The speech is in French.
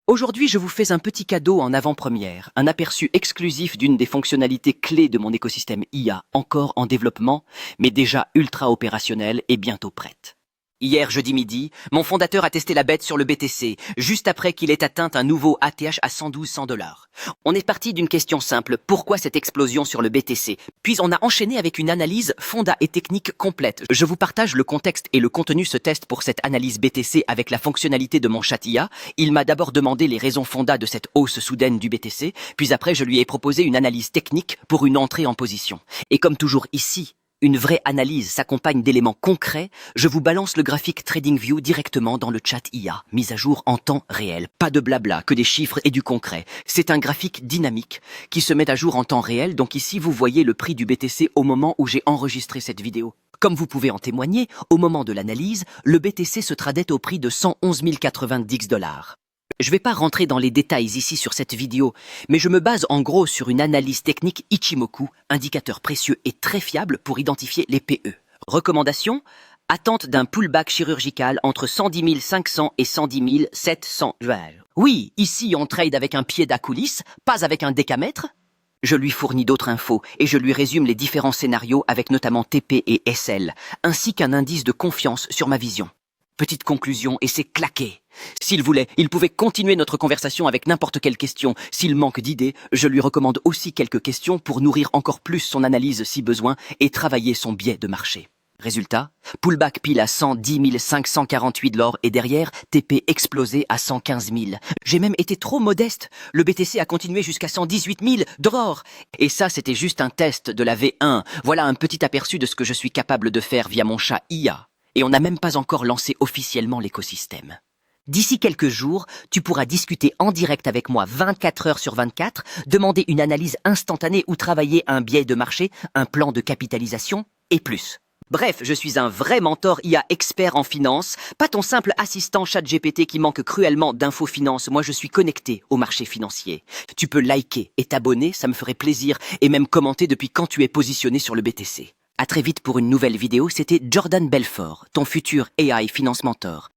Aujourd'hui, je vous fais un petit cadeau en avant-première, un aperçu exclusif d'une des fonctionnalités clés de mon écosystème IA, encore en développement, mais déjà ultra opérationnelle et bientôt prête. Hier, jeudi midi, mon fondateur a testé la bête sur le BTC, juste après qu'il ait atteint un nouveau ATH à 112 $. On est parti d'une question simple, pourquoi cette explosion sur le BTC? Puis on a enchaîné avec une analyse fonda et technique complète. Je vous partage le contexte et le contenu ce test pour cette analyse BTC avec la fonctionnalité de mon chat IA. Il m'a d'abord demandé les raisons fonda de cette hausse soudaine du BTC, puis après je lui ai proposé une analyse technique pour une entrée en position. Et comme toujours ici, une vraie analyse s'accompagne d'éléments concrets, je vous balance le graphique TradingView directement dans le chat IA, mis à jour en temps réel. Pas de blabla, que des chiffres et du concret. C'est un graphique dynamique qui se met à jour en temps réel, donc ici vous voyez le prix du BTC au moment où j'ai enregistré cette vidéo. Comme vous pouvez en témoigner, au moment de l'analyse, le BTC se tradait au prix de 111 090 $. Je ne vais pas rentrer dans les détails ici sur cette vidéo, mais je me base en gros sur une analyse technique Ichimoku, indicateur précieux et très fiable pour identifier les PE. Recommandation: attente d'un pullback chirurgical entre 110 500 et 110 700 $. Oui, ici on trade avec un pied d'acoulis, pas avec un décamètre. Je lui fournis d'autres infos et je lui résume les différents scénarios avec notamment TP et SL, ainsi qu'un indice de confiance sur ma vision. Petite conclusion, et c'est claqué. S'il voulait, il pouvait continuer notre conversation avec n'importe quelle question. S'il manque d'idées, je lui recommande aussi quelques questions pour nourrir encore plus son analyse si besoin et travailler son biais de marché. Résultat, pullback pile à 110 548 $ et derrière, TP explosé à 115 000. J'ai même été trop modeste. Le BTC a continué jusqu'à 118 000 $. Et ça, c'était juste un test de la V1. Voilà un petit aperçu de ce que je suis capable de faire via mon chat IA. Et on n'a même pas encore lancé officiellement l'écosystème. D'ici quelques jours, tu pourras discuter en direct avec moi 24 heures sur 24, demander une analyse instantanée ou travailler un biais de marché, un plan de capitalisation et plus. Bref, je suis un vrai mentor IA expert en finance, pas ton simple assistant ChatGPT qui manque cruellement d'infos finance. Moi, je suis connecté au marché financier. Tu peux liker et t'abonner, ça me ferait plaisir, et même commenter depuis quand tu es positionné sur le BTC. À très vite pour une nouvelle vidéo, c'était Jordan Belfort, ton futur AI Finance Mentor.